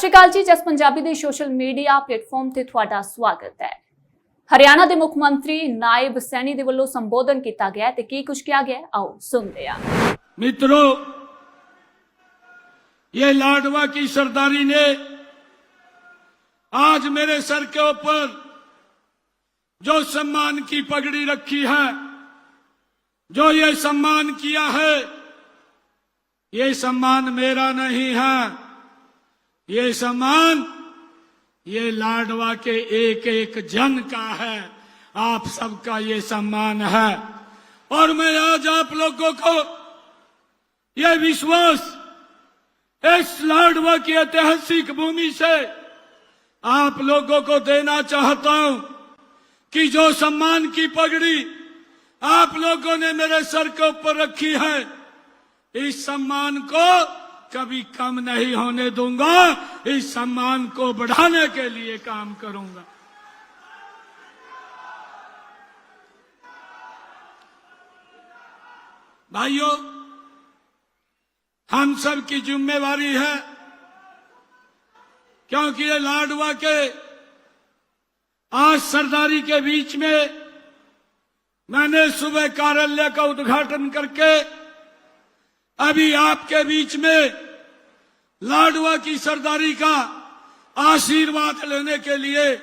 सत श्री अकाल जी। जस पंजाबी दे सोशल मीडिया प्लेटफॉर्म ते तुहाडा स्वागत है। हरियाणा के मुख मंत्री नायब सैनी दे वल्लों संबोधन किया गया ते की कुछ कहा गया, आओ सुनते हैं। मित्रों, ये लाडवा की सरदारी ने आज मेरे सर के ऊपर जो सम्मान की पगड़ी रखी है, जो ये सम्मान किया है, ये सम्मान मेरा नहीं है। ये सम्मान ये लाडवा के एक एक जन का है, आप सबका ये सम्मान है। और मैं आज आप लोगों को ये विश्वास इस लाडवा की ऐतिहासिक भूमि से आप लोगों को देना चाहता हूं कि जो सम्मान की पगड़ी आप लोगों ने मेरे सर के ऊपर रखी है, इस सम्मान को कभी कम नहीं होने दूंगा। इस सम्मान को बढ़ाने के लिए काम करूंगा। भाइयों, हम सब की जिम्मेवारी है, क्योंकि ये लाडवा के आज सरदारी के बीच में मैंने सुबह कार्यालय का उद्घाटन करके अभी आपके बीच में लाडवा की सरदारी का आशीर्वाद लेने के लिए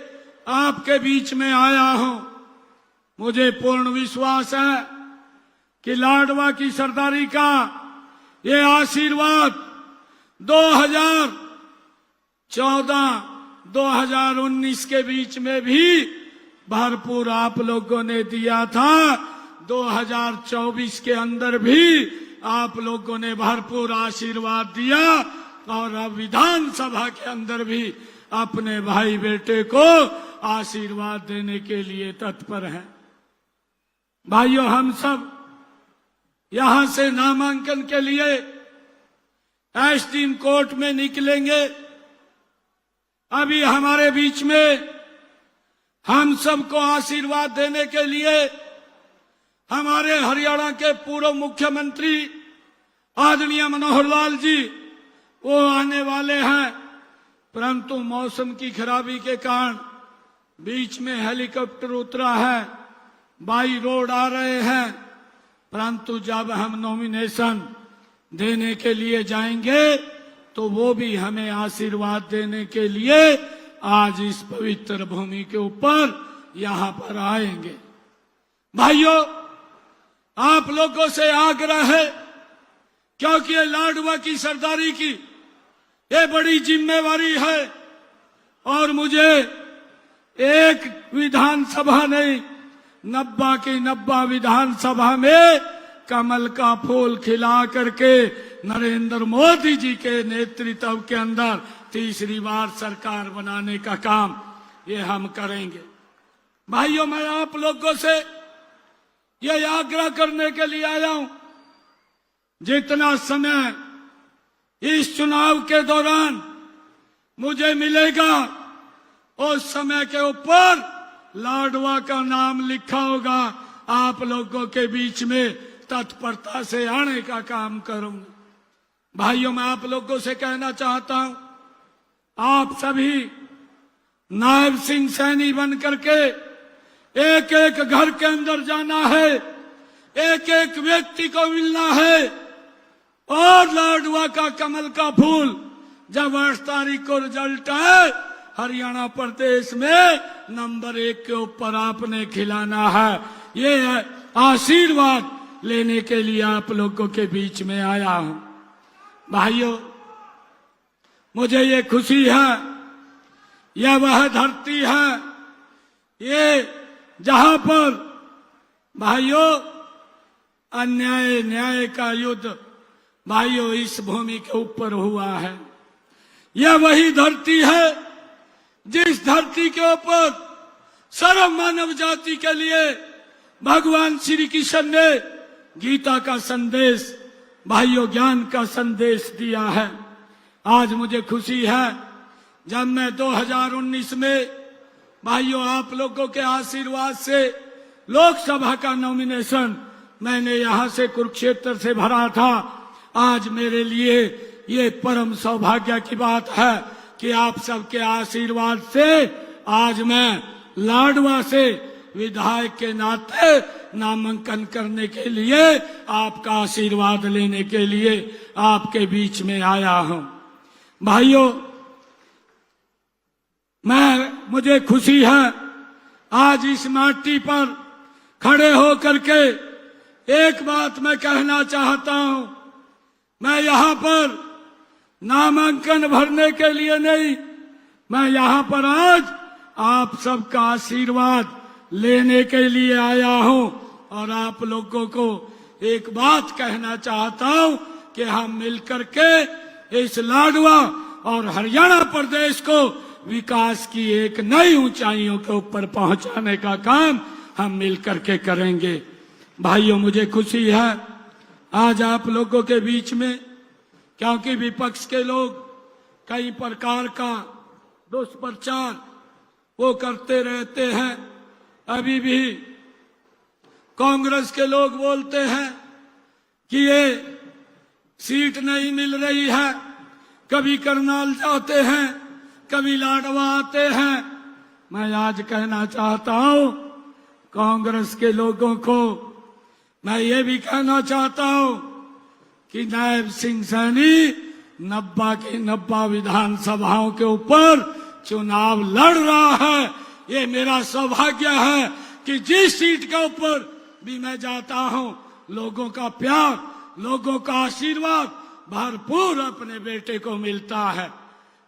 आपके बीच में आया हूं। मुझे पूर्ण विश्वास है कि लाडवा की सरदारी का ये आशीर्वाद 2014-2019 के बीच में भी भरपूर आप लोगों ने दिया था। 2024 के अंदर भी आप लोगों ने भरपूर आशीर्वाद दिया और अब विधानसभा के अंदर भी अपने भाई बेटे को आशीर्वाद देने के लिए तत्पर हैं। भाइयों, हम सब यहां से नामांकन के लिए एसडीएम कोर्ट में निकलेंगे। अभी हमारे बीच में हम सबको आशीर्वाद देने के लिए हमारे हरियाणा के पूर्व मुख्यमंत्री आदरणीय मनोहर लाल जी वो आने वाले हैं, परंतु मौसम की खराबी के कारण बीच में हेलीकॉप्टर उतरा है, बाई रोड आ रहे हैं। परंतु जब हम नॉमिनेशन देने के लिए जाएंगे तो वो भी हमें आशीर्वाद देने के लिए आज इस पवित्र भूमि के ऊपर यहां पर आएंगे। भाइयों, आप लोगों से आग्रह है, क्योंकि ये लाडवा की सरदारी की ये बड़ी जिम्मेवारी है और मुझे एक विधानसभा नहीं 90 की 90 विधानसभा में कमल का फूल खिला करके नरेंद्र मोदी जी के नेतृत्व के अंदर तीसरी बार सरकार बनाने का काम ये हम करेंगे। भाइयों, मैं आप लोगों से ये आग्रह करने के लिए आया हूं, जितना समय इस चुनाव के दौरान मुझे मिलेगा उस समय के ऊपर लाडवा का नाम लिखा होगा, आप लोगों के बीच में तत्परता से आने का काम करूंगा। भाइयों, मैं आप लोगों से कहना चाहता हूं, आप सभी नायब सिंह सैनी बन करके एक एक घर के अंदर जाना है, एक एक व्यक्ति को मिलना है और लाडवा का कमल का फूल जब 8 तारीख को रिजल्ट है हरियाणा प्रदेश में नंबर 1 के ऊपर आपने खिलाना है। ये आशीर्वाद लेने के लिए आप लोगों के बीच में आया हूं। भाइयों, मुझे ये खुशी है, यह वह धरती है ये जहां पर भाइयों अन्याय न्याय का युद्ध भाइयों इस भूमि के ऊपर हुआ है। यह वही धरती है जिस धरती के ऊपर सर्व मानव जाति के लिए भगवान श्री कृष्ण ने गीता का संदेश, भाइयों ज्ञान का संदेश दिया है। आज मुझे खुशी है जब मैं 2019 में भाइयों आप लोगों के आशीर्वाद से लोकसभा का नॉमिनेशन मैंने यहां से कुरुक्षेत्र से भरा था। आज मेरे लिए ये परम सौभाग्य की बात है कि आप सबके आशीर्वाद से आज मैं लाडवा से विधायक के नाते नामांकन करने के लिए, आपका आशीर्वाद लेने के लिए आपके बीच में आया हूं। भाइयों, मुझे खुशी है आज इस माटी पर खड़े होकर के एक बात मैं कहना चाहता हूं। मैं यहां पर नामांकन भरने के लिए नहीं, मैं यहां पर आज आप सबका आशीर्वाद लेने के लिए आया हूं और आप लोगों को एक बात कहना चाहता हूं कि हम मिलकर के इस लाडवा और हरियाणा प्रदेश को विकास की एक नई ऊंचाइयों के ऊपर पहुंचाने का काम हम मिलकर के करेंगे। भाइयों, मुझे खुशी है आज आप लोगों के बीच में, क्योंकि विपक्ष के लोग कई प्रकार का दुष्प्रचार वो करते रहते हैं। अभी भी कांग्रेस के लोग बोलते हैं कि ये सीट नहीं मिल रही है, कभी करनाल जाते हैं, कभी लाडवा आते हैं। मैं आज कहना चाहता हूं कांग्रेस के लोगों को, मैं ये भी कहना चाहता हूं कि नायब सिंह सैनी 90 की 90 विधानसभाओं के ऊपर चुनाव लड़ रहा है। ये मेरा सौभाग्य है कि जिस सीट के ऊपर भी मैं जाता हूं, लोगों का प्यार, लोगों का आशीर्वाद भरपूर अपने बेटे को मिलता है।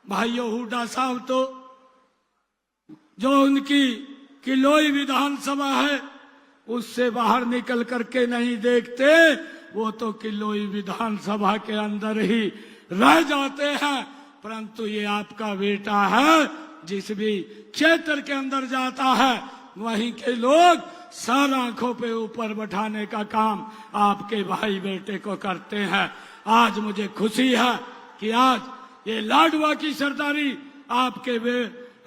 भाइयों, हुड्डा साहब तो जो उनकी किलोई विधानसभा है उससे बाहर निकल करके नहीं देखते, वो तो किलोई विधानसभा के अंदर ही रह जाते हैं। परंतु ये आपका बेटा है, जिस भी क्षेत्र के अंदर जाता है वहीं के लोग सर आंखों पे ऊपर बैठाने का काम आपके भाई बेटे को करते हैं। आज मुझे खुशी है कि आज ये लाडवा की सरदारी आपके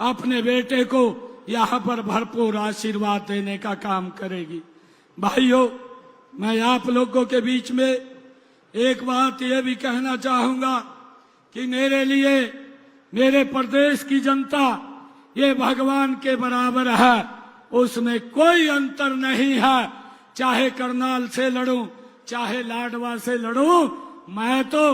अपने बेटे को यहाँ पर भरपूर आशीर्वाद देने का काम करेगी। भाइयों, मैं आप लोगों के बीच में एक बात ये भी कहना चाहूंगा कि मेरे लिए मेरे प्रदेश की जनता ये भगवान के बराबर है, उसमें कोई अंतर नहीं है। चाहे करनाल से लड़ूं, चाहे लाडवा से लड़ूं, मैं तो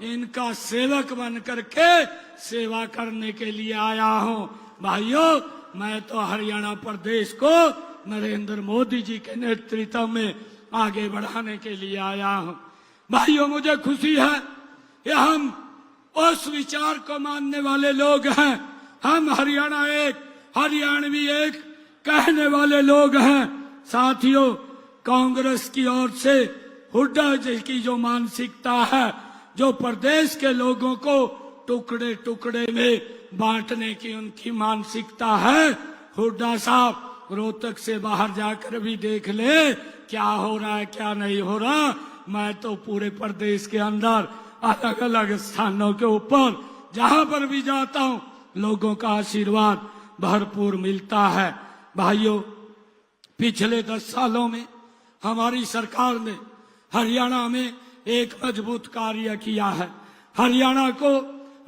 इनका सेवक बन करके सेवा करने के लिए आया हूं। भाइयों, मैं तो हरियाणा प्रदेश को नरेंद्र मोदी जी के नेतृत्व में आगे बढ़ाने के लिए आया हूं। भाइयों, मुझे खुशी है कि हम उस विचार को मानने वाले लोग हैं। हम हरियाणा एक, हरियाणवी एक कहने वाले लोग हैं। साथियों, कांग्रेस की ओर से हुड्डा जी की जो मानसिकता है, जो प्रदेश के लोगों को टुकड़े टुकड़े में बांटने की उनकी मानसिकता है, हुड्डा साहब रोहतक से बाहर जाकर भी देख ले क्या हो रहा है, क्या नहीं हो रहा। मैं तो पूरे प्रदेश के अंदर अलग अलग स्थानों के ऊपर जहां पर भी जाता हूं, लोगों का आशीर्वाद भरपूर मिलता है। भाइयों, पिछले 10 सालों में हमारी सरकार ने हरियाणा में एक मजबूत कार्य किया है। हरियाणा को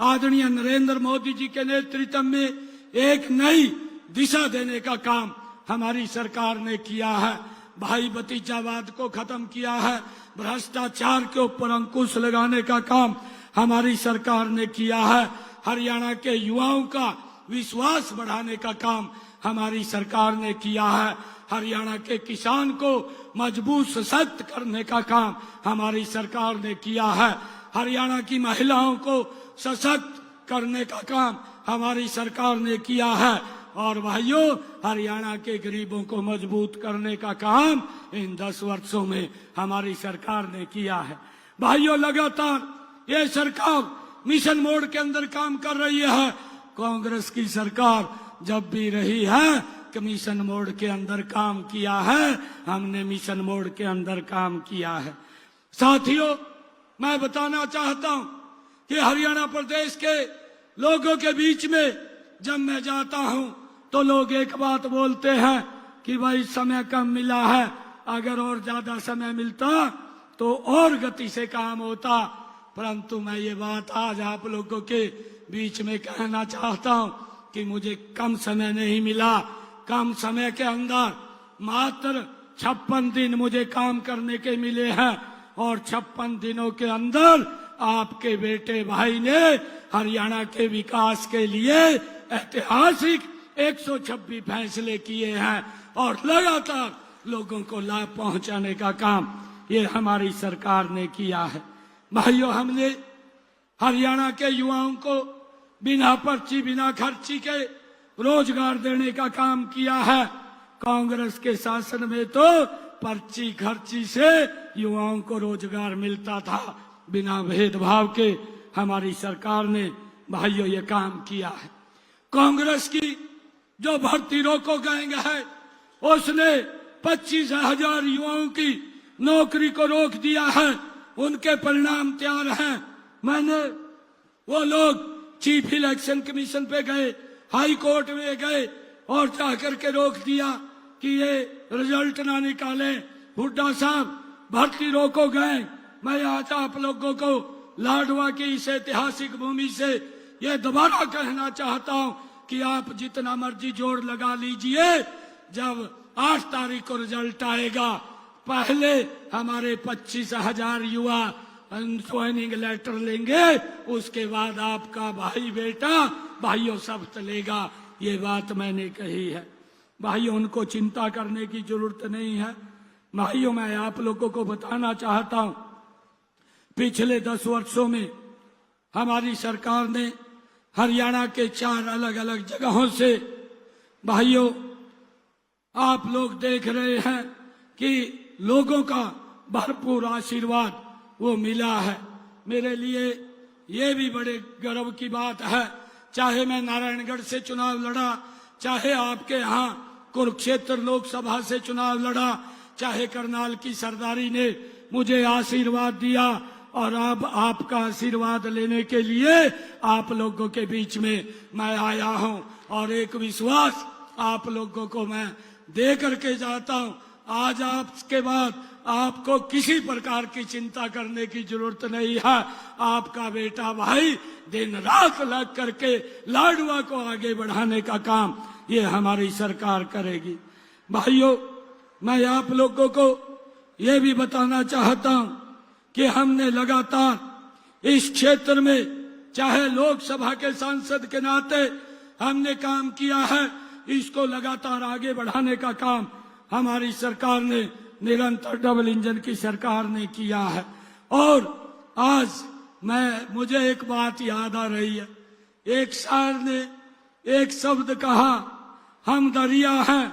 आदरणीय नरेंद्र मोदी जी के नेतृत्व में एक नई दिशा देने का काम हमारी सरकार ने किया है। भाई भतीजावाद को खत्म किया है, भ्रष्टाचार के ऊपर अंकुश लगाने का काम हमारी सरकार ने किया है। हरियाणा के युवाओं का विश्वास बढ़ाने का काम हमारी सरकार ने किया है। हरियाणा के किसान को मजबूत सशक्त करने का काम हमारी सरकार ने किया है। हरियाणा की महिलाओं को सशक्त करने का काम हमारी सरकार ने किया है। और भाइयों, हरियाणा के गरीबों को मजबूत करने का काम इन 10 वर्षों में हमारी सरकार ने किया है। भाइयों, लगातार ये सरकार मिशन मोड के अंदर काम कर रही है। कांग्रेस की सरकार जब भी रही है मिशन मोड के अंदर काम किया है, हमने मिशन मोड के अंदर काम किया है। साथियों, मैं बताना चाहता हूं कि हरियाणा प्रदेश के लोगों के बीच में जब मैं जाता हूं तो लोग एक बात बोलते हैं कि भाई समय कम मिला है, अगर और ज्यादा समय मिलता तो और गति से काम होता। परंतु मैं ये बात आज आप लोगों के बीच में कहना चाहता हूं कि मुझे कम समय नहीं मिला। कम समय के अंदर मात्र 56 दिन मुझे काम करने के मिले हैं और 56 दिनों के अंदर आपके बेटे भाई ने हरियाणा के विकास के लिए ऐतिहासिक 126 फैसले किए हैं और लगातार लोगों को लाभ पहुंचाने का काम ये हमारी सरकार ने किया है। भाइयों, हमने हरियाणा के युवाओं को बिना पर्ची बिना खर्ची के रोजगार देने का काम किया है। कांग्रेस के शासन में तो पर्ची खर्ची से युवाओं को रोजगार मिलता था, बिना भेदभाव के हमारी सरकार ने भाइयों ये काम किया है। कांग्रेस की जो भर्ती रोको गैंग है उसने 25,000 युवाओं की नौकरी को रोक दिया है। उनके परिणाम तैयार हैं। मैंने वो लोग चीफ इलेक्शन कमीशन पे गए, हाई कोर्ट में गए और जाकर के रोक दिया कि ये रिजल्ट ना निकाले। हुड्डा साहब भर्ती रोको गए। मैं आज आप लोगों को लाडवा की इस ऐतिहासिक भूमि से ये दोबारा कहना चाहता हूं कि आप जितना मर्जी जोर लगा लीजिए, जब 8 तारीख को रिजल्ट आएगा पहले हमारे 25,000 युवा ज्वाइनिंग लेटर लेंगे, उसके बाद आपका भाई बेटा भाइयों सब चलेगा। ये बात मैंने कही है। भाइयों, उनको चिंता करने की जरूरत नहीं है। भाइयों, मैं आप लोगों को बताना चाहता हूं, पिछले 10 वर्षों में हमारी सरकार ने हरियाणा के 4 अलग अलग जगहों से, भाइयों आप लोग देख रहे हैं कि लोगों का भरपूर आशीर्वाद वो मिला है। मेरे लिए ये भी बड़े गर्व की बात है, चाहे मैं नारायणगढ़ से चुनाव लड़ा, चाहे आपके यहाँ कुरुक्षेत्र लोकसभा से चुनाव लड़ा, चाहे करनाल की सरदारी ने मुझे आशीर्वाद दिया और अब आपका आशीर्वाद लेने के लिए आप लोगों के बीच में मैं आया हूं और एक विश्वास आप लोगों को मैं दे करके जाता हूं। आज आपके बाद आपको किसी प्रकार की चिंता करने की जरूरत नहीं है। आपका बेटा भाई दिन रात लग करके लाडवा को आगे बढ़ाने का काम ये हमारी सरकार करेगी। भाइयों, मैं आप लोगों को ये भी बताना चाहता हूं कि हमने लगातार इस क्षेत्र में, चाहे लोकसभा के सांसद के नाते हमने काम किया है, इसको लगातार आगे बढ़ाने का काम हमारी सरकार ने निरंतर डबल इंजन की सरकार ने किया है। और आज मुझे एक बात याद आ रही है। एक शायर ने एक शब्द कहा, हम दरिया हैं।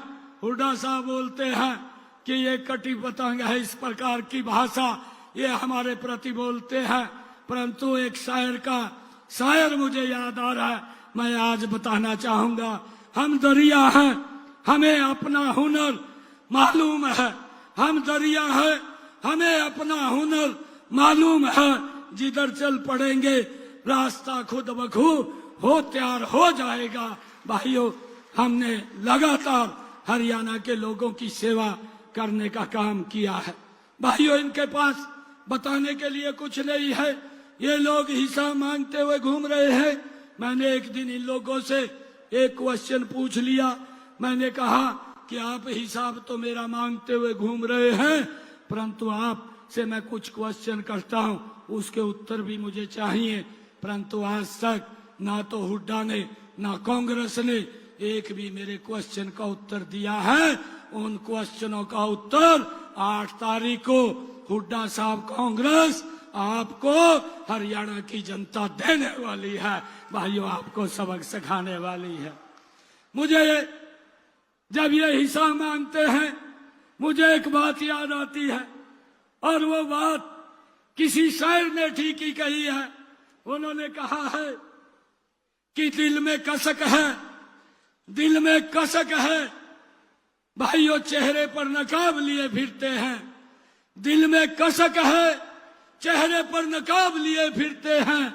हुड्डा साहब बोलते हैं कि ये कटी पतंग है, इस प्रकार की भाषा ये हमारे प्रति बोलते हैं, परंतु एक शायर मुझे याद आ रहा है, मैं आज बताना चाहूंगा। हम दरिया हैं, हमें अपना हुनर मालूम है। हम दरिया हैं, हमें अपना हुनर मालूम है। जिधर चल पड़ेंगे रास्ता खुद बखूब हो तैयार हो जाएगा। भाइयों, हमने लगातार हरियाणा के लोगों की सेवा करने का काम किया है। भाइयों, इनके पास बताने के लिए कुछ नहीं है। ये लोग हिसाब मांगते हुए घूम रहे हैं। मैंने एक दिन इन लोगों से एक क्वेश्चन पूछ लिया। मैंने कहा कि आप हिसाब तो मेरा मांगते हुए घूम रहे हैं, परंतु आपसे मैं कुछ क्वेश्चन करता हूं, उसके उत्तर भी मुझे चाहिए। परंतु आज तक ना तो हुड्डा ने ना कांग्रेस ने एक भी मेरे क्वेश्चन का उत्तर दिया है। उन क्वेश्चनों का उत्तर 8 तारीख को हुड्डा साहब कांग्रेस आपको हरियाणा की जनता देने वाली है। भाइयों, आपको सबक सिखाने वाली है। मुझे जब ये हिसाब मांगते हैं, मुझे एक बात याद आती है और वो बात किसी शायर ने ठीक ही कही है। उन्होंने कहा है कि दिल में कसक है, दिल में कसक है। भाइयों, चेहरे पर नकाब लिए फिरते हैं। दिल में कसक है, चेहरे पर नकाब लिए फिरते हैं।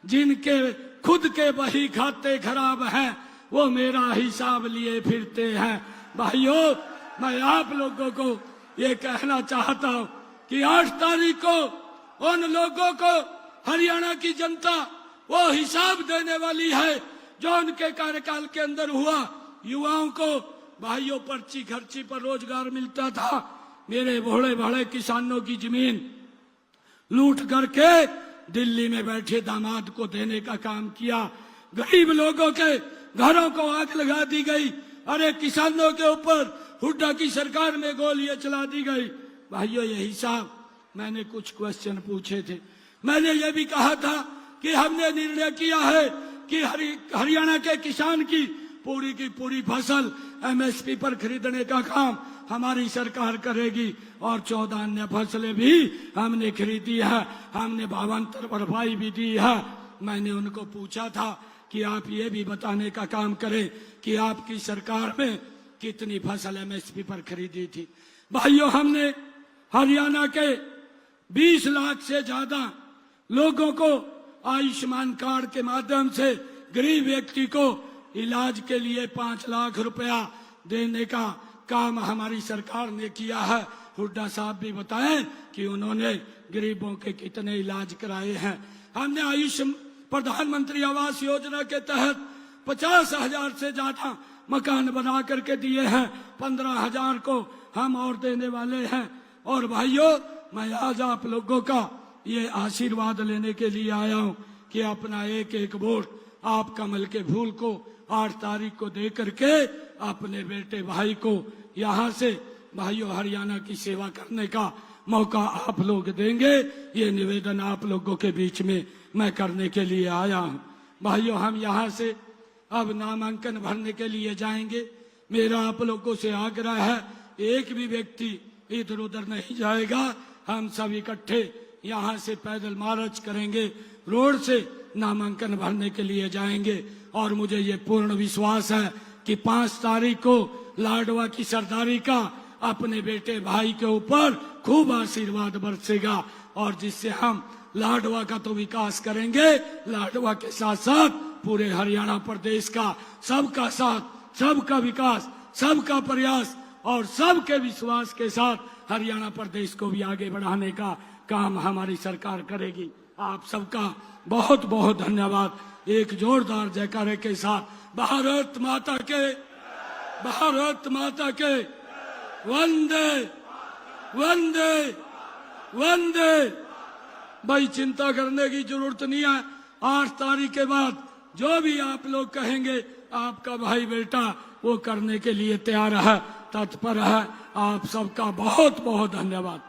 जिनके खुद के बही खाते खराब हैं, वो मेरा हिसाब लिए फिरते हैं। भाइयों, मैं आप लोगों को ये कहना चाहता हूं कि 8 तारीख को उन लोगों को हरियाणा की जनता वो हिसाब देने वाली है जो उनके कार्यकाल के अंदर हुआ। युवाओं को भाइयों पर्ची खर्ची पर रोजगार मिलता था। मेरे भोले भाले किसानों की जमीन लूट करके दिल्ली में बैठे दामाद को देने का काम किया। गरीब लोगों के घरों को आग लगा दी गई। अरे किसानों के ऊपर हुड्डा की सरकार में गोलियां चला दी गई। भाइयों ये हिसाब, मैंने कुछ क्वेश्चन पूछे थे। मैंने ये भी कहा था कि हमने निर्णय किया है कि हरियाणा के किसान की पूरी फसल एमएसपी पर खरीदने का काम हमारी सरकार करेगी और 14 अन्य फसलें भी हमने खरीदी है। हमने भावांतर भरपाई भी दी है। मैंने उनको पूछा था कि आप ये भी बताने का काम करें कि आपकी सरकार में कितनी फसल एमएसपी पर खरीदी थी। भाइयों हमने हरियाणा के 20 लाख से ज्यादा लोगों को आयुष्मान कार्ड के माध्यम से गरीब व्यक्ति को इलाज के लिए 5 लाख रुपया देने का काम हमारी सरकार ने किया है। हुड्डा साहब भी बताएं कि उन्होंने गरीबों के कितने इलाज कराए हैं। हमने प्रधानमंत्री आवास योजना के तहत 50,000 से ज्यादा मकान बना करके दिए हैं। 15,000 को हम और देने वाले हैं। और भाइयों मैं आज आप लोगों का ये आशीर्वाद लेने के लिए आया हूँ कि अपना एक वोट आप कमल के फूल को 8 तारीख को दे करके अपने बेटे भाई को यहाँ से भाइयों हरियाणा की सेवा करने का मौका आप लोग देंगे। ये निवेदन आप लोगों के बीच में मैं करने के लिए आया हूँ। भाइयों हम यहाँ से अब नामांकन भरने के लिए जाएंगे। मेरा आप लोगों से आग्रह है, एक भी व्यक्ति इधर उधर नहीं जाएगा। हम सब इकट्ठे यहाँ से पैदल मार्च करेंगे, रोड से नामांकन भरने के लिए जाएंगे। और मुझे ये पूर्ण विश्वास है कि 5 तारीख को लाडवा की सरदारी का अपने बेटे भाई के ऊपर खूब आशीर्वाद बरसेगा और जिससे हम लाडवा का तो विकास करेंगे, लाडवा के साथ साथ पूरे हरियाणा प्रदेश का सबका साथ, सबका विकास, सबका प्रयास और सबके विश्वास के साथ हरियाणा प्रदेश को भी आगे बढ़ाने का काम हमारी सरकार करेगी। आप सबका बहुत बहुत धन्यवाद। एक जोरदार जयकारे के साथ भारत माता के, भारत माता के वंदे वंदे वंदे। भाई चिंता करने की जरूरत नहीं है। 8 तारीख के बाद जो भी आप लोग कहेंगे आपका भाई बेटा वो करने के लिए तैयार है, तत्पर है। आप सबका बहुत बहुत धन्यवाद।